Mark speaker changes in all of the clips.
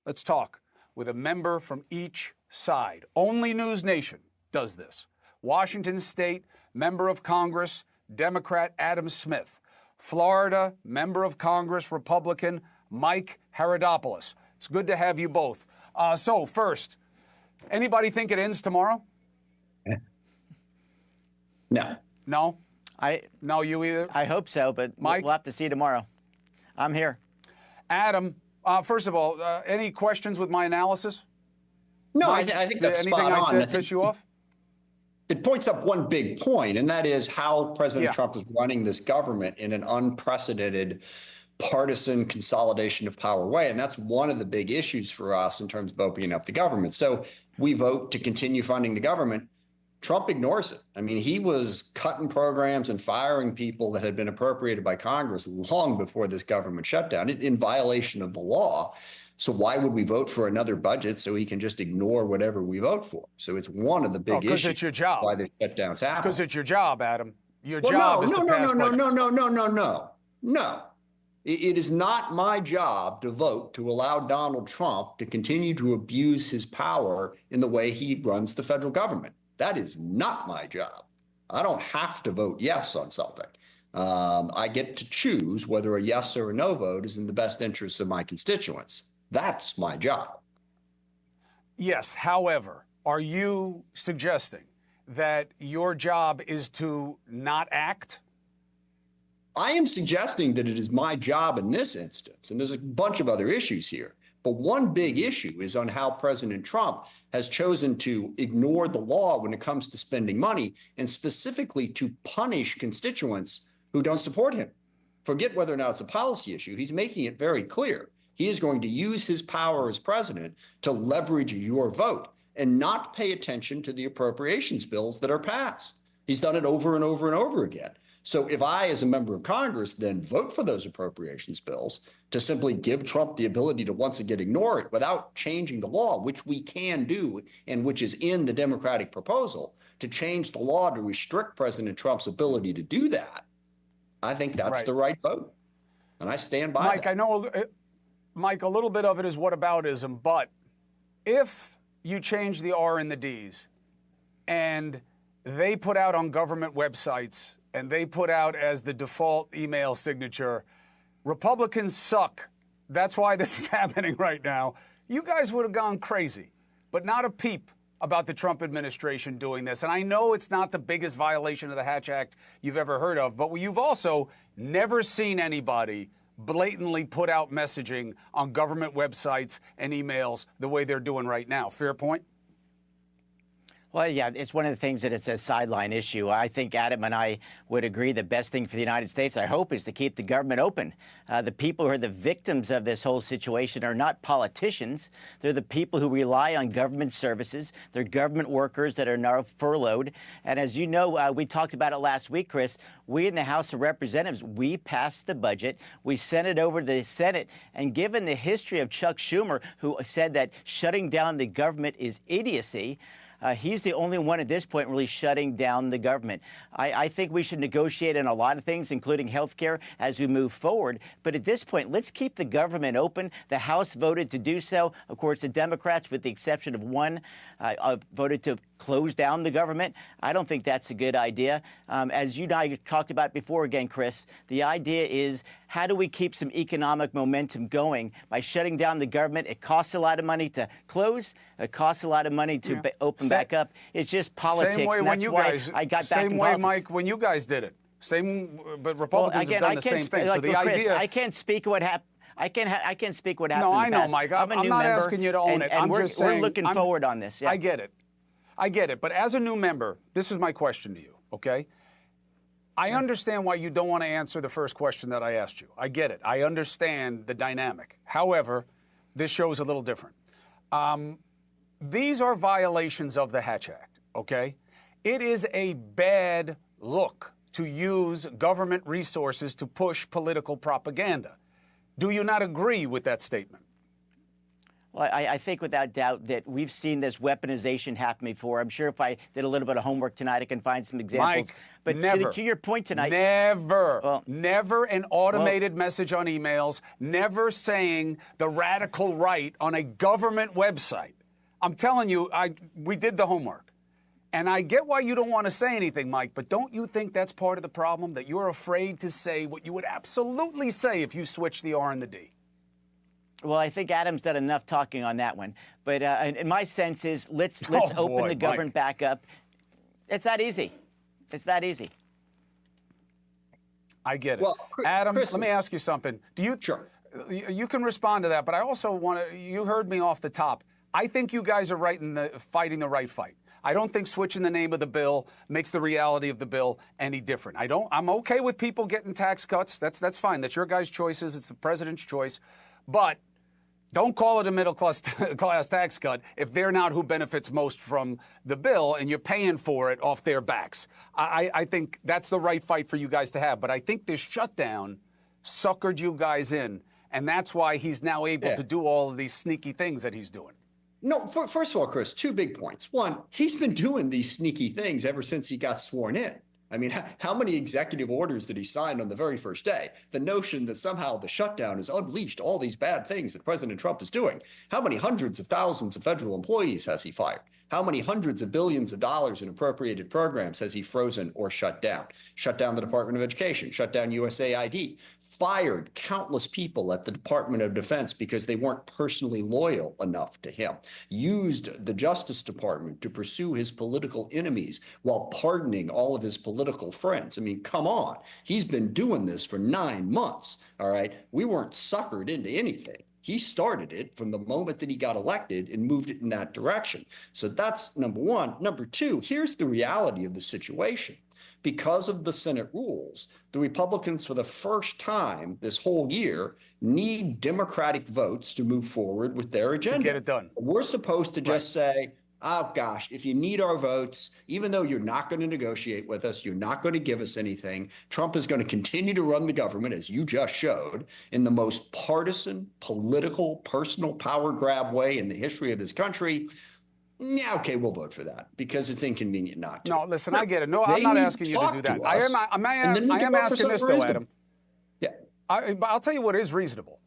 Speaker 1: Let's talk with a member from each side. Only News Nation does this. Washington State, Member of Congress, Democrat Adam Smith. Florida, Member of Congress, Republican Mike Haridopolos. It's good to have you both. So first, anybody think it ends tomorrow?
Speaker 2: No.
Speaker 1: No? No, you either?
Speaker 3: I hope so, but
Speaker 1: Mike?
Speaker 3: we'll have to see tomorrow. I'm here.
Speaker 1: Adam, first of all, any questions with my analysis?
Speaker 2: No,
Speaker 1: Mike,
Speaker 2: I think that's
Speaker 1: anything
Speaker 2: spot on.
Speaker 1: I said piss you off?
Speaker 2: It points up one big point, and that is how President Trump is running this government in an unprecedented partisan consolidation of power way. And that's one of the big issues for us in terms of opening up the government. So we vote to continue funding the government. Trump ignores it. I mean, he was cutting programs and firing people that had been appropriated by Congress long before this government shutdown in violation of the law. So why would we vote for another budget so he can just ignore whatever we vote for? So it's one of the big issues.
Speaker 1: Because it's your job.
Speaker 2: Why the shutdowns happen.
Speaker 1: Because it's your job, Adam. Your job is to pass budgets.
Speaker 2: No. It is not my job to vote to allow Donald Trump to continue to abuse his power in the way he runs the federal government. That is not my job. I don't have to vote yes on something. I get to choose whether a yes or a no vote is in the best interest of my constituents. That's my job.
Speaker 1: Yes. However, are you suggesting that your job is to not act?
Speaker 2: I am suggesting that it is my job in this instance, and there's a bunch of other issues here. But one big issue is on how President Trump has chosen to ignore the law when it comes to spending money, and specifically to punish constituents who don't support him. Forget whether or not it's a policy issue. He's making it very clear. He is going to use his power as president to leverage your vote and not pay attention to the appropriations bills that are passed. He's done it over and over and over again. So if I, as a member of Congress, then vote for those appropriations bills to simply give Trump the ability to once again ignore it without changing the law, which we can do and which is in the Democratic proposal, to change the law to restrict President Trump's ability to do that, I think that's the right vote. And I stand by
Speaker 1: Mike,
Speaker 2: that.
Speaker 1: I know, Mike, a little bit of it is whataboutism, but if you change the R and the Ds and they put out on government websites and they put out as the default email signature, Republicans suck. That's why this is happening right now. You guys would have gone crazy, but not a peep about the Trump administration doing this. And I know it's not the biggest violation of the Hatch Act you've ever heard of, but you've also never seen anybody blatantly put out messaging on government websites and emails the way they're doing right now. Fair point?
Speaker 3: Well, yeah, it's one of the things that it's a sideline issue. I think Adam and I would agree the best thing for the United States, I hope, is to keep the government open. The people who are the victims of this whole situation are not politicians. They're the people who rely on government services. They're government workers that are now furloughed. And as you know, we talked about it last week, Chris. We in the House of Representatives, we passed the budget. We sent it over to the Senate. And given the history of Chuck Schumer, who said that shutting down the government is idiocy, he's the only one at this point really shutting down the government. I think we should negotiate on a lot of things, including health care, as we move forward. But at this point, let's keep the government open. The House voted to do so. Of course, the Democrats, with the exception of one, voted to close down the government. I don't think that's a good idea. As you and I talked about before again, Chris, the idea is, how do we keep some economic momentum going? By shutting down the government, it costs a lot of money to close. It costs a lot of money to open back up. It's just politics.
Speaker 1: Same way when you guys,
Speaker 3: I got back in
Speaker 1: same way,
Speaker 3: politics.
Speaker 1: Mike, when you guys did it. Same, but Republicans have done the same thing. So the idea,
Speaker 3: I can't speak what happened. I can't speak what happened.
Speaker 1: No,
Speaker 3: in the
Speaker 1: I know,
Speaker 3: past.
Speaker 1: Mike.
Speaker 3: I'm a new
Speaker 1: not
Speaker 3: member,
Speaker 1: asking you to own it.
Speaker 3: And
Speaker 1: I'm just saying,
Speaker 3: we're looking forward on this. Yeah.
Speaker 1: I get it. I get it. But as a new member, this is my question to you, okay? I understand why you don't want to answer the first question that I asked you. I get it. I understand the dynamic. However, this show is a little different. These are violations of the Hatch Act, okay? It is a bad look to use government resources to push political propaganda. Do you not agree with that statement?
Speaker 3: Well, I think without doubt that we've seen this weaponization happen before. I'm sure if I did a little bit of homework tonight, I can find some examples.
Speaker 1: Mike,
Speaker 3: but
Speaker 1: never.
Speaker 3: To your point tonight,
Speaker 1: never an automated message on emails, never saying the radical right on a government website. I'm telling you, we did the homework. And I get why you don't want to say anything, Mike, but don't you think that's part of the problem, that you're afraid to say what you would absolutely say if you switch the R and the D?
Speaker 3: Well, I think Adam's done enough talking on that one. But in my sense is let's open the government back up. It's that easy. It's that easy.
Speaker 1: I get it.
Speaker 2: Well,
Speaker 1: Adam,
Speaker 2: Chris,
Speaker 1: let me ask you something.
Speaker 2: Sure.
Speaker 1: You can respond to that, but I also want to, you heard me off the top. I think you guys are right in fighting the right fight. I don't think switching the name of the bill makes the reality of the bill any different. I'm okay with people getting tax cuts. That's fine. That's your guys' choices. It's the president's choice. But don't call it a middle-class tax cut if they're not who benefits most from the bill and you're paying for it off their backs. I think that's the right fight for you guys to have. But I think this shutdown suckered you guys in, and that's why he's now able to do all of these sneaky things that he's doing.
Speaker 2: No, first of all, Chris, two big points. One, he's been doing these sneaky things ever since he got sworn in. I mean, how many executive orders did he sign on the very first day? The notion that somehow the shutdown has unleashed all these bad things that President Trump is doing. How many hundreds of thousands of federal employees has he fired? How many hundreds of billions of dollars in appropriated programs has he frozen or shut down? Shut down the Department of Education, shut down USAID, fired countless people at the Department of Defense because they weren't personally loyal enough to him, used the Justice Department to pursue his political enemies while pardoning all of his political friends. I mean, come on. He's been doing this for 9 months, all right? We weren't suckered into anything. He started it from the moment that he got elected and moved it in that direction. So that's number one. Number two, here's the reality of the situation. Because of the Senate rules, the Republicans, for the first time this whole year, need Democratic votes to move forward with their agenda.
Speaker 1: To get it done.
Speaker 2: We're supposed to just say, oh, gosh, if you need our votes, even though you're not going to negotiate with us, you're not going to give us anything, Trump is going to continue to run the government, as you just showed, in the most partisan, political, personal power grab way in the history of this country. Yeah, okay, we'll vote for that because it's inconvenient not to.
Speaker 1: No, listen, I get it. No, I'm not asking you to do that. I am asking this, though, Adam.
Speaker 2: Yeah.
Speaker 1: I'll tell you what is reasonable.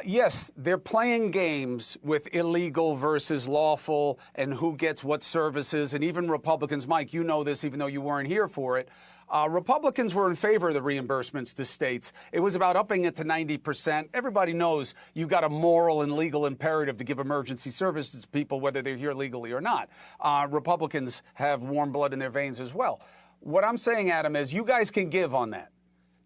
Speaker 1: Yes, they're playing games with illegal versus lawful and who gets what services. And even Republicans, Mike, you know this, even though you weren't here for it. Republicans were in favor of the reimbursements to states. It was about upping it to 90%. Everybody knows you've got a moral and legal imperative to give emergency services to people, whether they're here legally or not. Republicans have warm blood in their veins as well. What I'm saying, Adam, is you guys can give on that.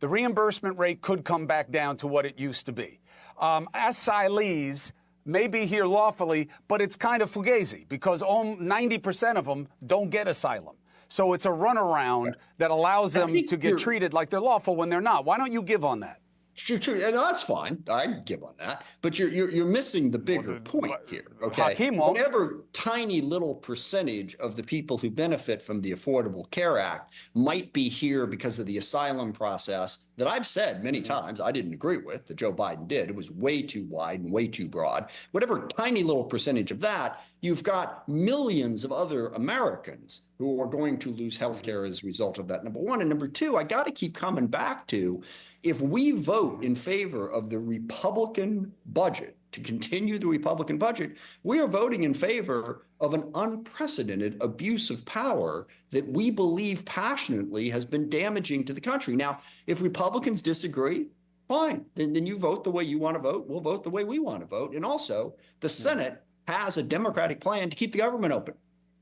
Speaker 1: The reimbursement rate could come back down to what it used to be. Asylees may be here lawfully, but it's kind of fugazi because 90% of them don't get asylum. So it's a runaround that allows them to get treated like they're lawful when they're not. Why don't you give on that?
Speaker 2: True, and that's fine. I give on that, but you're missing the bigger point here. Okay, whatever tiny little percentage of the people who benefit from the Affordable Care Act might be here because of the asylum process that I've said many times I didn't agree with, that Joe Biden did. It was way too wide and way too broad. Whatever tiny little percentage of that, you've got millions of other Americans who are going to lose health care as a result of that, number one. And number two, I got to keep coming back to, if we vote in favor of the Republican budget, to continue the Republican budget, we are voting in favor of an unprecedented abuse of power that we believe passionately has been damaging to the country. Now, if Republicans disagree, fine. Then you vote the way you want to vote. We'll vote the way we want to vote. And also, the Senate has a Democratic plan to keep the government open.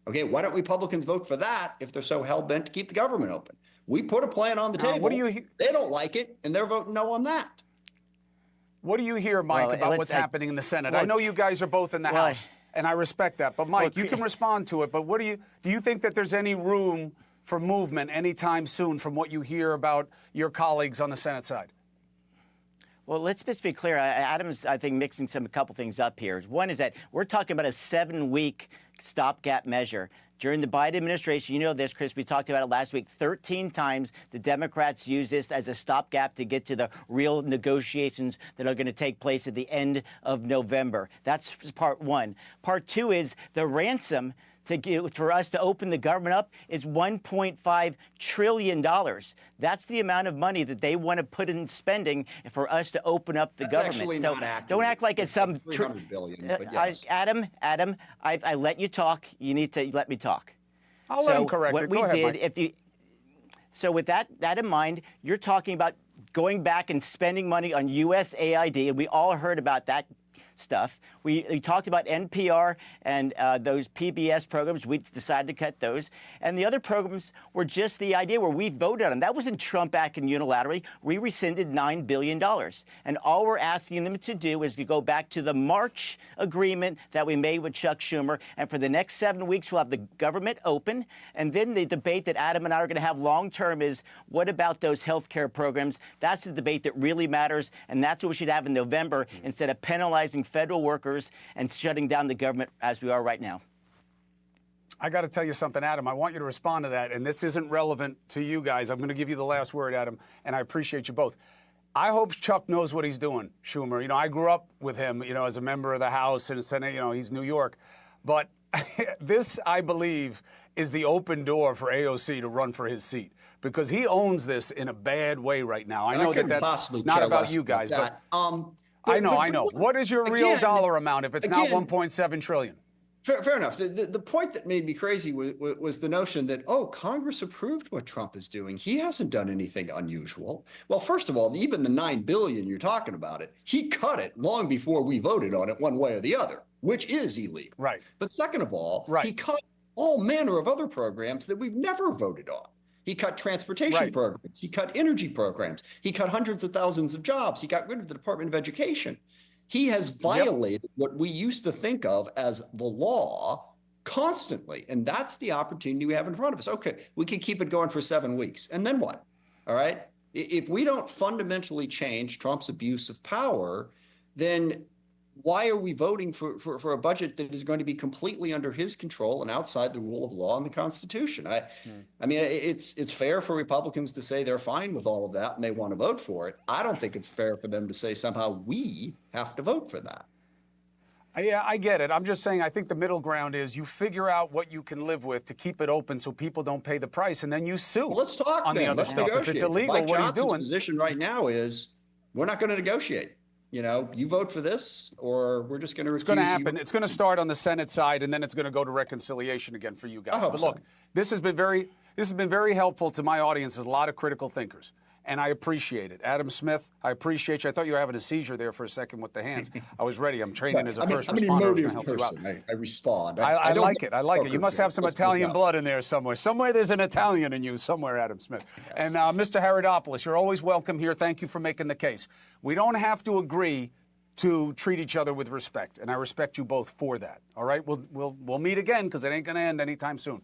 Speaker 2: Okay, why don't Republicans vote for that if they're so hell-bent to keep the government open? We put a plan on the table.
Speaker 1: What do you
Speaker 2: they don't like it, and they're voting no on that.
Speaker 1: What do you hear, Mike, about what's happening in the Senate? I know you guys are both in the House, and I respect that. But, Mike, you can respond to it. But do you think that there's any room for movement anytime soon from what you hear about your colleagues on the Senate side?
Speaker 3: Well, let's just be clear. Adam's, I think, mixing a couple things up here. One is that we're talking about a 7-week stopgap measure During the Biden administration, you know this, Chris, we talked about it last week, 13 times the Democrats used this as a stopgap to get to the real negotiations that are going to take place at the end of November. That's part one. Part two is the ransom for us to open the government up is $1.5 trillion. That's the amount of money that they want to put in spending for us to open up the government.
Speaker 2: Actually
Speaker 3: so
Speaker 2: not accurate.
Speaker 3: don't act like it's some
Speaker 2: $300 billion, but yes.
Speaker 3: Adam, I let you talk. You need to let me talk.
Speaker 1: I'll let him correct it. Go ahead, Mike.
Speaker 3: So with that in mind, you're talking about going back and spending money on USAID, and we all heard about that stuff. We talked about NPR and those PBS programs. We decided to cut those. And the other programs were just the idea where we voted on them. That wasn't Trump acting unilaterally. We rescinded $9 billion. And all we're asking them to do is to go back to the March agreement that we made with Chuck Schumer. And for the next 7 weeks, we'll have the government open. And then the debate that Adam and I are going to have long term is, what about those health care programs? That's the debate that really matters. And that's what we should have in November instead of penalizing federal workers and shutting down the government as we are right now.
Speaker 1: I got to tell you something, Adam. I want you to respond to that, and this isn't relevant to you guys. I'm going to give you the last word, Adam, and I appreciate you both. I hope Chuck knows what he's doing, Schumer. You know, I grew up with him, you know, as a member of the House and Senate. You know, he's New York. But this, I believe, is the open door for AOC to run for his seat, because he owns this in a bad way right now. I know that's not about you guys, but I know. What is your real dollar amount if it's not $1.7 trillion?
Speaker 2: Fair enough. The point that made me crazy was the notion that, Congress approved what Trump is doing. He hasn't done anything unusual. Well, first of all, even the $9 billion you're talking about he cut it long before we voted on it one way or the other, which is illegal.
Speaker 1: Right.
Speaker 2: But second of all, he cut all manner of other programs that we've never voted on. He cut transportation programs. He cut energy programs. He cut hundreds of thousands of jobs. He got rid of the Department of Education. He has violated what we used to think of as the law constantly. And that's the opportunity we have in front of us. Okay, we can keep it going for 7 weeks. And then what? All right? If we don't fundamentally change Trump's abuse of power, then why are we voting for a budget that is going to be completely under his control and outside the rule of law and the Constitution? I mean, it's fair for Republicans to say they're fine with all of that and they want to vote for it. I don't think it's fair for them to say somehow we have to vote for that.
Speaker 1: Yeah, I get it. I'm just saying I think the middle ground is you figure out what you can live with to keep it open so people don't pay the price, and then you sue.
Speaker 2: Well, let's talk
Speaker 1: on
Speaker 2: then.
Speaker 1: the other
Speaker 2: Let's
Speaker 1: stuff.
Speaker 2: negotiate.
Speaker 1: If it's illegal,
Speaker 2: Mike
Speaker 1: what
Speaker 2: Johnson's
Speaker 1: he's doing.
Speaker 2: position right now is we're not going to negotiate. You know, you vote for this, or we're just going to.
Speaker 1: It's going to happen. It's going to start on the Senate side, and then it's going to go to reconciliation again for you guys. But look, this has been very helpful to my audience. There's a lot of critical thinkers, and I appreciate it. Adam Smith, I appreciate you. I thought you were having a seizure there for a second with the hands. I was ready. I'm training as a first responder.
Speaker 2: I'm an
Speaker 1: to
Speaker 2: emotive
Speaker 1: help you out.
Speaker 2: person. I respond.
Speaker 1: I like it. I like it. You must have some Italian blood in there somewhere. Somewhere there's an Italian in you somewhere, Adam Smith. Yes. And Mr. Haridopolos, you're always welcome here. Thank you for making the case. We don't have to agree to treat each other with respect, and I respect you both for that. All right, we'll meet again because it ain't going to end anytime soon.